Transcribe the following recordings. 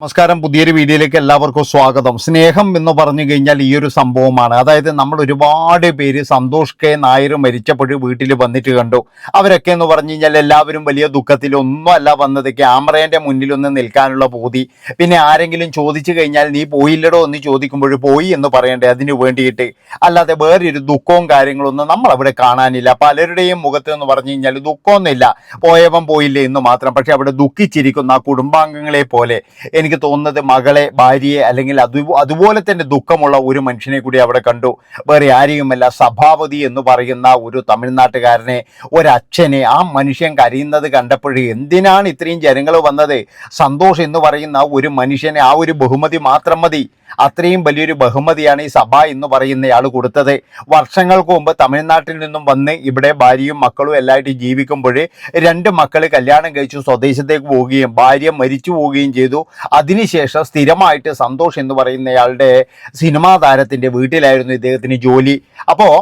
നമസ്കാരം. പുതിയൊരു വീഡിയോയിലേക്ക് എല്ലാവർക്കും സ്വാഗതം. സ്നേഹം എന്ന് പറഞ്ഞു കഴിഞ്ഞാൽ ഈ ഒരു സംഭവമാണ്. അതായത് നമ്മൾ ഒരുപാട് പേര് സന്തോഷ് കെ നായർ മരിച്ചപ്പോൾ വീട്ടിൽ വന്നിട്ട് കണ്ടു. അവരൊക്കെ എന്ന് പറഞ്ഞു കഴിഞ്ഞാൽ എല്ലാവരും വലിയ ദുഃഖത്തിലൊന്നും അല്ല വന്നത്. ക്യാമറേൻ്റെ മുന്നിലൊന്ന് നിൽക്കാനുള്ള പൂതി. പിന്നെ ആരെങ്കിലും ചോദിച്ചു കഴിഞ്ഞാൽ നീ പോയില്ലടോ എന്ന് ചോദിക്കുമ്പോൾ പോയി എന്ന് പറയണ്ടേ, അതിന് വേണ്ടിയിട്ട്. അല്ലാതെ വേറൊരു ദുഃഖവും കാര്യങ്ങളൊന്നും നമ്മളവിടെ കാണാനില്ല. പലരുടെയും മുഖത്ത് എന്ന് പറഞ്ഞു കഴിഞ്ഞാൽ ദുഃഖമൊന്നുമില്ല, പോയവൻ പോയില്ലേ എന്ന് മാത്രം. പക്ഷെ അവിടെ ദുഃഖിച്ചിരിക്കുന്ന ആ കുടുംബാംഗങ്ങളെ പോലെ എനിക്ക് തോന്നുന്നത് മകളെ, ഭാര്യയെ, അല്ലെങ്കിൽ അതുപോലെ തന്നെ ദുഃഖമുള്ള ഒരു മനുഷ്യനെ കൂടി അവിടെ കണ്ടു. വേറെ ആരെയുമല്ല, സഭാപതി എന്ന് പറയുന്ന ഒരു തമിഴ്നാട്ടുകാരനെ, ഒരച്ഛനെ. ആ മനുഷ്യൻ കരയുന്നത് കണ്ടപ്പോഴേ എന്തിനാണ് ഇത്രയും ജനങ്ങൾ വന്നത്? സന്തോഷ് എന്ന് പറയുന്ന ഒരു മനുഷ്യനെ ആ ഒരു ബഹുമതി മാത്രം മതി. അത്രയും വലിയൊരു ബഹുമതിയാണ് ഈ സഭ എന്ന് പറയുന്നയാൾ കൊടുത്തത്. വർഷങ്ങൾക്ക് മുമ്പ് തമിഴ്നാട്ടിൽ നിന്നും വന്ന് ഇവിടെ ഭാര്യയും മക്കളും എല്ലായിട്ട് ജീവിക്കുമ്പോൾ 2 മക്കൾ കല്യാണം കഴിച്ചു സ്വദേശത്തേക്ക് പോവുകയും ഭാര്യ മരിച്ചു പോവുകയും ചെയ്തു. അതിനുശേഷം സ്ഥിരമായിട്ട് സന്തോഷ് എന്ന് പറയുന്നയാളുടെ സിനിമാ താരത്തിൻ്റെ വീട്ടിലായിരുന്നു ഇദ്ദേഹത്തിന് ജോലി. അപ്പോൾ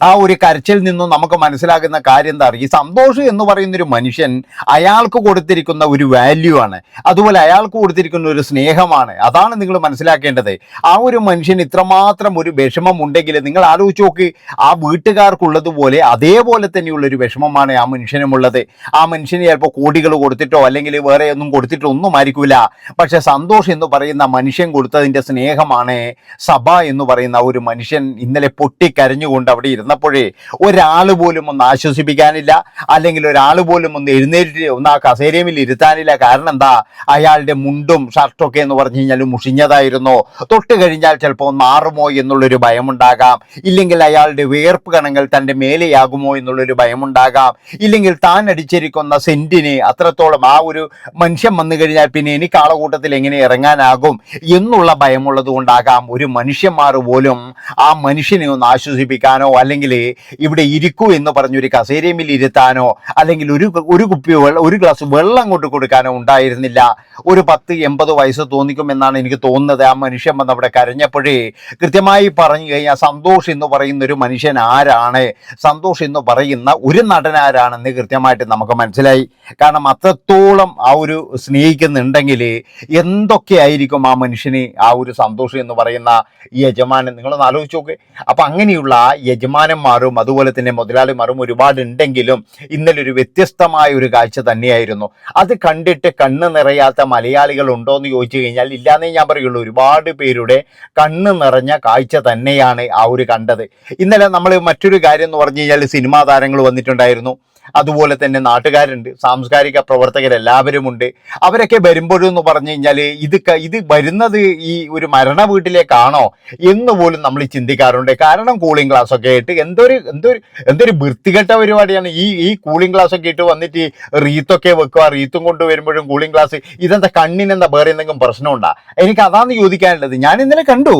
ആ ഒരു കരച്ചിൽ നിന്നും നമുക്ക് മനസ്സിലാകുന്ന കാര്യം എന്താ പറയുക, ഈ സന്തോഷ് എന്ന് പറയുന്നൊരു മനുഷ്യൻ അയാൾക്ക് കൊടുത്തിരിക്കുന്ന ഒരു വാല്യൂ ആണ്, അതുപോലെ അയാൾക്ക് കൊടുത്തിരിക്കുന്ന ഒരു സ്നേഹമാണ്. അതാണ് നിങ്ങൾ മനസ്സിലാക്കേണ്ടത്. ആ ഒരു മനുഷ്യൻ ഇത്രമാത്രം ഒരു വിഷമം ഉണ്ടെങ്കിൽ നിങ്ങൾ ആലോചിച്ച് നോക്ക്. ആ വീട്ടുകാർക്കുള്ളതുപോലെ അതേപോലെ തന്നെയുള്ളൊരു വിഷമമാണ് ആ മനുഷ്യനുമുള്ളത്. ആ മനുഷ്യന് ചിലപ്പോൾ കോടികൾ കൊടുത്തിട്ടോ അല്ലെങ്കിൽ വേറെ ഒന്നും കൊടുത്തിട്ടോ ഒന്നും ആയിരിക്കില്ല. പക്ഷെ സന്തോഷ് എന്ന് പറയുന്ന മനുഷ്യൻ കൊടുത്തതിൻ്റെ സ്നേഹമാണ് സഭ എന്ന് പറയുന്ന ഒരു മനുഷ്യൻ ഇന്നലെ പൊട്ടിക്കരഞ്ഞുകൊണ്ട് അവിടെ ഇരുന്നപ്പോഴേ ഒരാൾ പോലും ഒന്ന് ആശ്വസിപ്പിക്കാനില്ല, അല്ലെങ്കിൽ ഒരാൾ പോലും ഒന്ന് എഴുന്നേറ്റ് ഒന്ന് ആ കസേരയിൽ ഇരുത്താനില്ല. കാരണം എന്താ, അയാളുടെ മുണ്ടും ഷർട്ടൊക്കെ എന്ന് പറഞ്ഞു കഴിഞ്ഞാൽ മുഷിഞ്ഞതായിരുന്നു. തൊട്ട് കഴിഞ്ഞാൽ ചിലപ്പോൾ മാറുമോ എന്നുള്ളൊരു ഭയമുണ്ടാകാം, ഇല്ലെങ്കിൽ അയാളുടെ വിയർപ്പ് കണങ്ങൾ തൻ്റെ മേലെയാകുമോ എന്നുള്ളൊരു ഭയമുണ്ടാകാം, ഇല്ലെങ്കിൽ താൻ അടിച്ചിരിക്കുന്ന സെന്റിന് അത്രത്തോളം ആ ഒരു മനുഷ്യൻ വന്നു കഴിഞ്ഞാൽ പിന്നെ എനിക്ക് ആളകൂട്ടത്തിൽ എങ്ങനെ ഇറങ്ങാനാകും എന്നുള്ള ഭയമുള്ളത് കൊണ്ടാകാം ഒരു മനുഷ്യന്മാർ പോലും ആ മനുഷ്യനെ ഒന്ന് ആശ്വസിപ്പിക്കാനോ അല്ലെങ്കിൽ ഇവിടെ ഇരിക്കൂ എന്ന് പറഞ്ഞൊരു കസേരയിൽ ഇരുത്താനോ അല്ലെങ്കിൽ ഒരു കുപ്പി ഒരു ഗ്ലാസ് വെള്ളം കൊണ്ട് കൊടുക്കാനോ ഉണ്ടായിരുന്നില്ല. ഒരു 10-80 വയസ്സ് തോന്നിക്കുമെന്നാണ് എനിക്ക് തോന്നുന്നത്. ആ മനുഷ്യൻ വന്ന് അവിടെ കരഞ്ഞപ്പോഴേ കൃത്യമായി പറഞ്ഞു കഴിഞ്ഞാൽ സന്തോഷ് എന്ന് പറയുന്ന ഒരു മനുഷ്യൻ ആരാണ്, സന്തോഷ് എന്ന് പറയുന്ന ഒരു നടൻ ആരാണെന്ന് കൃത്യമായിട്ട് നമുക്ക് മനസ്സിലായി. കാരണം അത്രത്തോളം ആ ഒരു സ്നേഹിക്കുന്നുണ്ടെങ്കിൽ എന്തൊക്കെയായിരിക്കും ആ മനുഷ്യന് ആ ഒരു സന്തോഷം എന്ന് പറയുന്ന യജമാനൻ. നിങ്ങളൊന്ന് ആലോചിച്ച് നോക്ക്. അപ്പം അങ്ങനെയുള്ള യജമാനന്മാരും അതുപോലെ തന്നെ മുതലാളിമാരും ഒരുപാടുണ്ടെങ്കിലും ഇന്നലെ ഒരു വ്യത്യസ്തമായ ഒരു കാഴ്ച തന്നെയായിരുന്നു. അത് കണ്ടിട്ട് കണ്ണ് നിറയാത്ത മലയാളികൾ ഉണ്ടോ എന്ന് ചോദിച്ചു കഴിഞ്ഞാൽ ഇല്ലാന്നേ ഞാൻ പറയുള്ളൂ. ഒരുപാട് പേരുടെ കണ്ണ് നിറഞ്ഞ കാഴ്ച തന്നെയാണ് ആ ഒരു കണ്ടത്. ഇന്നലെ നമ്മൾ മറ്റൊരു കാര്യം എന്ന് പറഞ്ഞു കഴിഞ്ഞാൽ സിനിമാ താരങ്ങൾ വന്നിട്ടുണ്ടായിരുന്നു, അതുപോലെ തന്നെ നാട്ടുകാരുണ്ട്, സാംസ്കാരിക പ്രവർത്തകരെല്ലാവരും ഉണ്ട്. അവരൊക്കെ വരുമ്പോഴെന്ന് പറഞ്ഞു കഴിഞ്ഞാൽ ഇത് വരുന്നത് ഈ ഒരു മരണ വീട്ടിലേക്കാണോ എന്ന് പോലും നമ്മൾ ചിന്തിക്കാറുണ്ട്. കാരണം കൂളിംഗ് ഗ്ലാസ് ഒക്കെ ആയിട്ട് എന്തൊരു വൃത്തികെട്ട പരിപാടിയാണ് ഈ കൂളിംഗ് ഗ്ലാസ് ഒക്കെ ഇട്ട് വന്നിട്ട് റീത്തൊക്കെ വെക്കുക. റീത്തും കൊണ്ട് വരുമ്പോഴും കൂളിംഗ് ഗ്ലാസ്, ഇതെന്താ കണ്ണിനെന്താ വേറെ എന്തെങ്കിലും പ്രശ്നമുണ്ടാ? എനിക്ക് അതാണ് ചോദിക്കാനുള്ളത്. ഞാൻ ഇന്നലെ കണ്ടു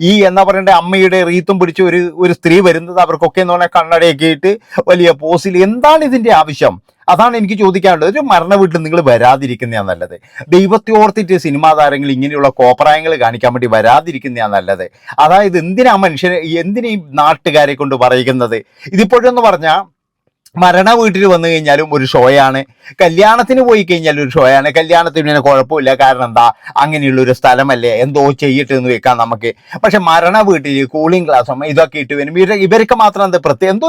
ഈ എന്താ പറയണ്ടേ അമ്മയുടെ റീത്തും പിടിച്ച് ഒരു സ്ത്രീ വരുന്നത്, അവർക്കൊക്കെ എന്ന് പറഞ്ഞാൽ കണ്ണടയൊക്കെ ഇട്ട് വലിയ പോസിൽ. എന്താണ് ഇതിൻ്റെ ആവശ്യം? അതാണ് എനിക്ക് ചോദിക്കാനുള്ളത്. ഒരു മരണ വീട്ടിൽ നിങ്ങൾ വരാതിരിക്കുന്നതാണ് നല്ലത്. ദൈവത്തെ ഓർത്തിട്ട് സിനിമാ താരങ്ങൾ ഇങ്ങനെയുള്ള കോപ്രായങ്ങൾ കാണിക്കാൻ വേണ്ടി വരാതിരിക്കുന്നതാണ് നല്ലത്. അതായത് എന്തിനാ മനുഷ്യനെ, എന്തിനാ ഈ നാട്ടുകാരെ കൊണ്ട് പറയുന്നത്? ഇതിപ്പോഴെന്ന് പറഞ്ഞാൽ മരണ വീട്ടിൽ വന്നു കഴിഞ്ഞാലും ഒരു ഷോയാണ്, കല്യാണത്തിന് പോയി കഴിഞ്ഞാലും ഒരു ഷോയാണ്. കല്യാണത്തിന് പിന്നെ കുഴപ്പമില്ല, കാരണം എന്താ അങ്ങനെയുള്ളൊരു സ്ഥലമല്ലേ, എന്തോ ചെയ്യട്ടെ എന്ന് വെക്കാം നമുക്ക്. പക്ഷെ മരണ വീട്ടിൽ കൂളിംഗ് ഗ്ലാസും ഇതൊക്കെ ഇട്ട് വരും. ഇവർക്ക് മാത്രം എന്താ പ്രത്യേകം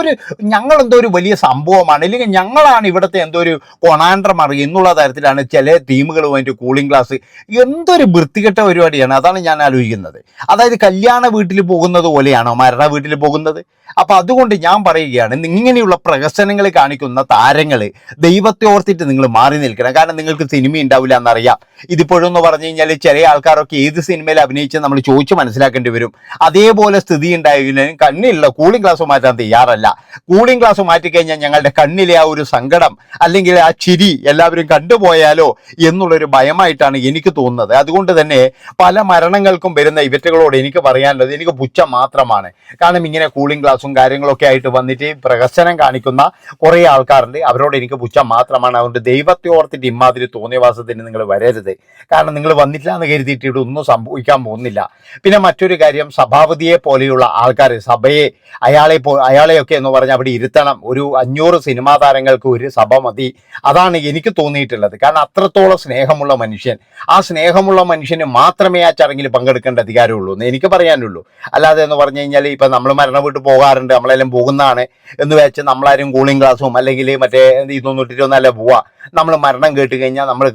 ഞങ്ങളെന്തോ ഒരു വലിയ സംഭവമാണ്, അല്ലെങ്കിൽ ഞങ്ങളാണ് ഇവിടുത്തെ എന്തോ ഒരു കൊണാൻഡ്രമാർ എന്നുള്ള തരത്തിലാണ് ചില ടീമുകൾ പോയിട്ട് കൂളിംഗ് ഗ്ലാസ്. എന്തൊരു വൃത്തികെട്ട പരിപാടിയാണ്. അതാണ് ഞാൻ ആലോചിക്കുന്നത്. അതായത് കല്യാണ വീട്ടിൽ പോകുന്നത് പോലെയാണോ മരണ വീട്ടിൽ പോകുന്നത്? അപ്പം അതുകൊണ്ട് ഞാൻ പറയുകയാണ്, ഇങ്ങനെയുള്ള പ്രഹസനങ്ങൾ കാണിക്കുന്ന താരങ്ങൾ ദൈവത്തെ ഓർത്തിട്ട് നിങ്ങൾ മാറി നിൽക്കണം. കാരണം നിങ്ങൾക്ക് സിനിമ ഉണ്ടാവില്ല എന്നറിയാം. ഇതിപ്പോഴെന്ന് പറഞ്ഞു കഴിഞ്ഞാൽ ചില ആൾക്കാരൊക്കെ ഏത് സിനിമയിൽ അഭിനയിച്ച് നമ്മൾ ചോദിച്ച് മനസ്സിലാക്കേണ്ടി വരും. അതേപോലെ സ്ഥിതി ഉണ്ടായാലും കണ്ണിലുള്ള കൂളിംഗ് ഗ്ലാസ് മാറ്റാൻ തയ്യാറല്ല. കൂളിംഗ് ഗ്ലാസ് മാറ്റിക്കഴിഞ്ഞാൽ ഞങ്ങളുടെ കണ്ണിലെ ആ ഒരു സങ്കടം അല്ലെങ്കിൽ ആ ചിരി എല്ലാവരും കണ്ടുപോയാലോ എന്നുള്ളൊരു ഭയമായിട്ടാണ് എനിക്ക് തോന്നുന്നത്. അതുകൊണ്ട് തന്നെ പല മരണങ്ങൾക്കും വരുന്ന ഇവറ്റകളോട് എനിക്ക് പറയാനുള്ളത് എനിക്ക് പുച്ഛം മാത്രമാണ്. കാരണം ഇങ്ങനെ കൂളിംഗ് ഗ്ലാസും കാര്യങ്ങളൊക്കെ ആയിട്ട് വന്നിട്ട് പ്രഹസനം കാണിക്കുന്ന കുറേ ആൾക്കാരുണ്ട്, അവരോട് എനിക്ക് പുച്ഛം മാത്രമാണ്. അതുകൊണ്ട് ദൈവത്തെ ഓർത്തിട്ട് ഇമാതിരി തോന്നിയവാസത്തിന് നിങ്ങൾ വരരുത്. കാരണം നിങ്ങൾ വന്നിട്ടില്ല എന്ന് കരുതിയിട്ട് ഇവിടെ ഒന്നും സംഭവിക്കാൻ പോകുന്നില്ല. പിന്നെ മറ്റൊരു കാര്യം, സഭാപതിയെ പോലെയുള്ള ആൾക്കാർ സഭയെ അയാളെയൊക്കെ എന്ന് പറഞ്ഞാൽ അവിടെ ഇരുത്തണം. ഒരു 500 സിനിമാ താരങ്ങൾക്ക് ഒരു സഭ മതി. അതാണ് എനിക്ക് തോന്നിയിട്ടുള്ളത്. കാരണം അത്രത്തോളം സ്നേഹമുള്ള മനുഷ്യൻ, ആ സ്നേഹമുള്ള മനുഷ്യന് മാത്രമേ ആ ചടങ്ങിൽ പങ്കെടുക്കേണ്ട അധികാരമുള്ളൂ എന്ന് എനിക്ക് പറയാനുള്ളൂ. അല്ലാതെ എന്ന് പറഞ്ഞു കഴിഞ്ഞാൽ ഇപ്പം നമ്മൾ മരണ വീട്ടിൽ പോകാറുണ്ട്, നമ്മളെല്ലാം പോകുന്നതാണ് എന്ന് വെച്ച് നമ്മളാരും കൂളിംഗ് ഗ്ലാസും അല്ലെങ്കിൽ മറ്റേ ഇതൊന്നും ഇട്ടിട്ടൊന്നല്ല പോവാ. നമ്മൾ മരണം കേട്ട് കഴിഞ്ഞാൽ നമ്മൾ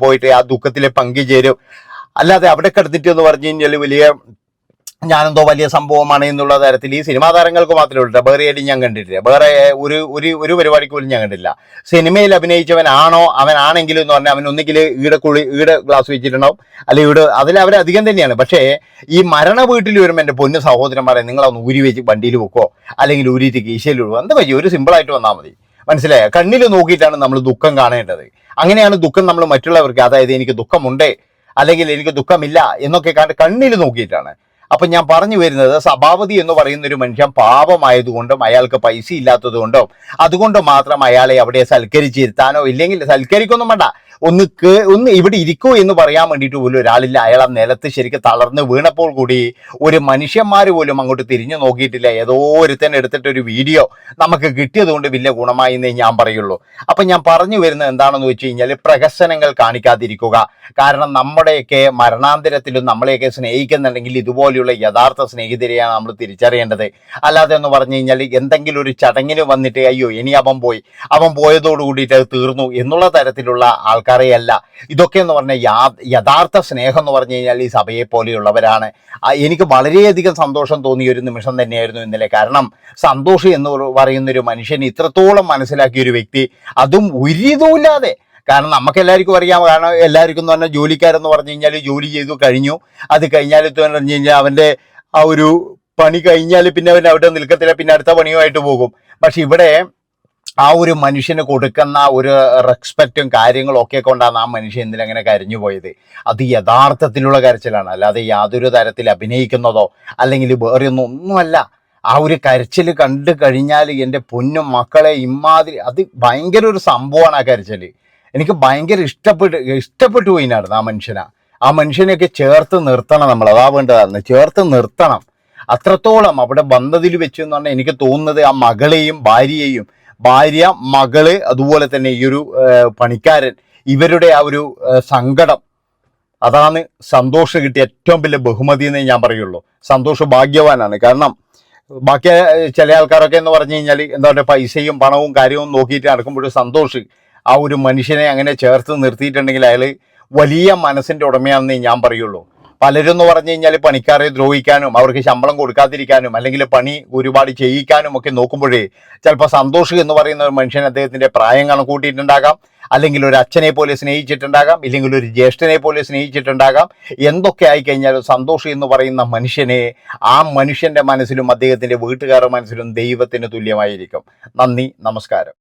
പോയിട്ട് ആ ദുഃഖത്തിൽ പങ്കുചേരും. അല്ലാതെ അവിടെ കിടന്നിട്ട് എന്ന് പറഞ്ഞു കഴിഞ്ഞാൽ ഞാനെന്തോ വലിയ സംഭവമാണ് എന്നുള്ള തരത്തിൽ ഈ സിനിമാ താരങ്ങൾക്ക് മാത്രമേ ഉള്ളൂ. വേറെ ആയിട്ട് ഞാൻ കണ്ടിട്ടില്ല, വേറെ ഒരു പരിപാടിക്ക് പോലും ഞാൻ കണ്ടില്ല. സിനിമയിൽ അഭിനയിച്ചവനാണോ അവനാണെങ്കിലും എന്ന് പറഞ്ഞാൽ അവൻ ഒന്നുകിൽ ഈടെ ഗ്ലാസ് വെച്ചിട്ടുണ്ടാവും, അല്ലെങ്കിൽ അതിൽ അവരധികം തന്നെയാണ്. പക്ഷേ ഈ മരണ വീട്ടിൽ വരുമ്പോൾ എൻ്റെ പൊന്നു സഹോദരന്മാരെ, നിങ്ങളൊന്ന് ഊരി വെച്ച് വണ്ടിയിൽ വെക്കോ, അല്ലെങ്കിൽ ഊരിയിട്ട് കീശയിൽ വിടുവോ, എന്താ പറ്റി? ഒരു സിമ്പിളായിട്ട് വന്നാൽ മതി. മനസ്സിലായോ? കണ്ണിൽ നോക്കിയിട്ടാണ് നമ്മൾ ദുഃഖം കാണേണ്ടത്. അങ്ങനെയാണ് ദുഃഖം നമ്മൾ മറ്റുള്ളവർക്ക്, അതായത് എനിക്ക് ദുഃഖമുണ്ട് അല്ലെങ്കിൽ എനിക്ക് ദുഃഖമില്ല എന്നൊക്കെ കണ്ണിൽ നോക്കിയിട്ടാണ്. അപ്പം ഞാൻ പറഞ്ഞു വരുന്നത്, സഭാപതി എന്ന് പറയുന്ന ഒരു മനുഷ്യൻ പാപമായതുകൊണ്ടും അയാൾക്ക് പൈസ ഇല്ലാത്തതുകൊണ്ടും അതുകൊണ്ട് മാത്രം അയാളെ അവിടെ സൽക്കരിച്ചിരുത്താനോ, ഇല്ലെങ്കിൽ സൽക്കരിക്കൊന്നും വേണ്ട, ഒന്ന് ഇവിടെ ഇരിക്കൂ എന്ന് പറയാൻ വേണ്ടിയിട്ട് പോലും ഒരാളില്ല. അയാൾ ആ നിലത്ത് ശരിക്കും തളർന്ന് വീണപ്പോൾ കൂടി ഒരു മനുഷ്യന്മാർ പോലും അങ്ങോട്ട് തിരിഞ്ഞു നോക്കിയിട്ടില്ല. ഏതോ ഒരുത്തൻ എടുത്തിട്ടൊരു വീഡിയോ നമുക്ക് കിട്ടിയതുകൊണ്ട് വലിയ ഗുണമായി എന്നേ ഞാൻ പറയുള്ളൂ. അപ്പം ഞാൻ പറഞ്ഞു വരുന്നത് എന്താണെന്ന് വെച്ച് കഴിഞ്ഞാൽ, പ്രഹസനങ്ങൾ കാണിക്കാതിരിക്കുക. കാരണം നമ്മുടെയൊക്കെ മരണാന്തരത്തിലും നമ്മളെയൊക്കെ സ്നേഹിക്കുന്നുണ്ടെങ്കിൽ ഇതുപോലെയുള്ള യഥാർത്ഥ സ്നേഹിതരെയാണ് നമ്മൾ തിരിച്ചറിയേണ്ടത്. അല്ലാതെ എന്ന് പറഞ്ഞു കഴിഞ്ഞാൽ എന്തെങ്കിലും ഒരു ചടങ്ങിന് വന്നിട്ട് അയ്യോ ഇനി അവൻ പോയതോട് കൂടിയിട്ട് അത് തീർന്നു എന്നുള്ള തരത്തിലുള്ള ആൾക്കാരെയല്ല. ഇതൊക്കെ എന്ന് പറഞ്ഞാൽ യഥാർത്ഥ സ്നേഹം എന്ന് പറഞ്ഞു കഴിഞ്ഞാൽ ഈ സഭയെ പോലെയുള്ളവരാണ്. എനിക്ക് വളരെയധികം സന്തോഷം തോന്നിയ ഒരു നിമിഷം തന്നെയായിരുന്നു ഇന്നലെ. കാരണം സന്തോഷം എന്ന് പറയുന്നൊരു മനുഷ്യൻ ഇത്രത്തോളം മനസ്സിലാക്കിയ ഒരു വ്യക്തി, അതും ഒരിതുമില്ലാതെ. കാരണം നമുക്ക് എല്ലാവർക്കും അറിയാം, കാരണം എല്ലാവർക്കും എന്ന് പറഞ്ഞാൽ ജോലിക്കാരെന്ന് പറഞ്ഞു കഴിഞ്ഞാൽ ജോലി ചെയ്തു കഴിഞ്ഞു, അത് കഴിഞ്ഞാൽ പറഞ്ഞു കഴിഞ്ഞാൽ അവൻ്റെ ആ ഒരു പണി കഴിഞ്ഞാൽ പിന്നെ അവൻ അവിടെ നിൽക്കത്തില്ല, പിന്നെ അടുത്ത പണിയുമായിട്ട് പോകും. പക്ഷെ ഇവിടെ ആ ഒരു മനുഷ്യന് കൊടുക്കുന്ന ഒരു റെസ്പെക്റ്റും കാര്യങ്ങളും ഒക്കെ കൊണ്ടാണ് ആ മനുഷ്യൻ എന്തിനങ്ങനെ കരഞ്ഞു പോയത്. അത് യഥാർത്ഥത്തിലുള്ള കരച്ചിലാണ്, അല്ലാതെ യാതൊരു തരത്തിൽ അഭിനയിക്കുന്നതോ അല്ലെങ്കിൽ വേറെ ഒന്നുമല്ല. ആ ഒരു കരച്ചിൽ കണ്ടു കഴിഞ്ഞാൽ എൻ്റെ പൊന്നും മക്കളെ, ഇമാതിരി അത് ഭയങ്കര ഒരു സംഭവമാണ് ആ കരച്ചിൽ. എനിക്ക് ഭയങ്കര ഇഷ്ടപ്പെട്ടു പോയിനായിരുന്നു ആ മനുഷ്യനെയൊക്കെ ചേർത്ത് നിർത്തണം നമ്മൾ, അതാ വേണ്ടതാണ്, ചേർത്ത് നിർത്തണം. അത്രത്തോളം അവിടെ ബന്ധത്തിൽ വെച്ച് എന്ന് പറഞ്ഞാൽ എനിക്ക് തോന്നുന്നത് ആ മകളെയും ഭാര്യ മകള് അതുപോലെ തന്നെ ഈ ഒരു പണിക്കാരൻ, ഇവരുടെ ആ ഒരു സങ്കടം, അതാണ് സന്തോഷം കിട്ടിയ ഏറ്റവും വലിയ ബഹുമതി എന്നേ ഞാൻ പറയുള്ളൂ. സന്തോഷ് ഭാഗ്യവാനാണ്. കാരണം ബാക്കി ചില ആൾക്കാരൊക്കെ എന്ന് പറഞ്ഞു കഴിഞ്ഞാൽ എന്താ പറയുക, പൈസയും പണവും കാര്യവും നോക്കിയിട്ട് നടക്കുമ്പോൾ സന്തോഷ് ആ ഒരു മനുഷ്യനെ അങ്ങനെ ചേർത്ത് നിർത്തിയിട്ടുണ്ടെങ്കിൽ അയാൾ വലിയ മനസ്സിൻ്റെ ഉടമയാണെന്നേ ഞാൻ പറയുള്ളൂ. പലരും എന്ന് പറഞ്ഞു കഴിഞ്ഞാൽ പണിക്കാരെ ദ്രോഹിക്കാനും അവർക്ക് ശമ്പളം കൊടുക്കാതിരിക്കാനും അല്ലെങ്കിൽ പണി ഒരുപാട് ചെയ്യിക്കാനും ഒക്കെ നോക്കുമ്പോഴേ ചിലപ്പോൾ സന്തോഷ് എന്ന് പറയുന്ന ഒരു മനുഷ്യൻ അദ്ദേഹത്തിൻ്റെ പ്രായം കണക്കൂട്ടിയിട്ടുണ്ടാകാം, അല്ലെങ്കിൽ ഒരു അച്ഛനെ പോലെ സ്നേഹിച്ചിട്ടുണ്ടാകാം, ഇല്ലെങ്കിൽ ഒരു ജ്യേഷ്ഠനെ പോലെ സ്നേഹിച്ചിട്ടുണ്ടാകാം. എന്തൊക്കെ ആയിക്കഴിഞ്ഞാലും സന്തോഷ് എന്ന് പറയുന്ന മനുഷ്യനെ, ആ മനുഷ്യൻ്റെ മനസ്സിലും അദ്ദേഹത്തിൻ്റെ വീട്ടുകാരുടെ മനസ്സിലും ദൈവത്തിന് തുല്യമായിരിക്കും. നന്ദി, നമസ്കാരം.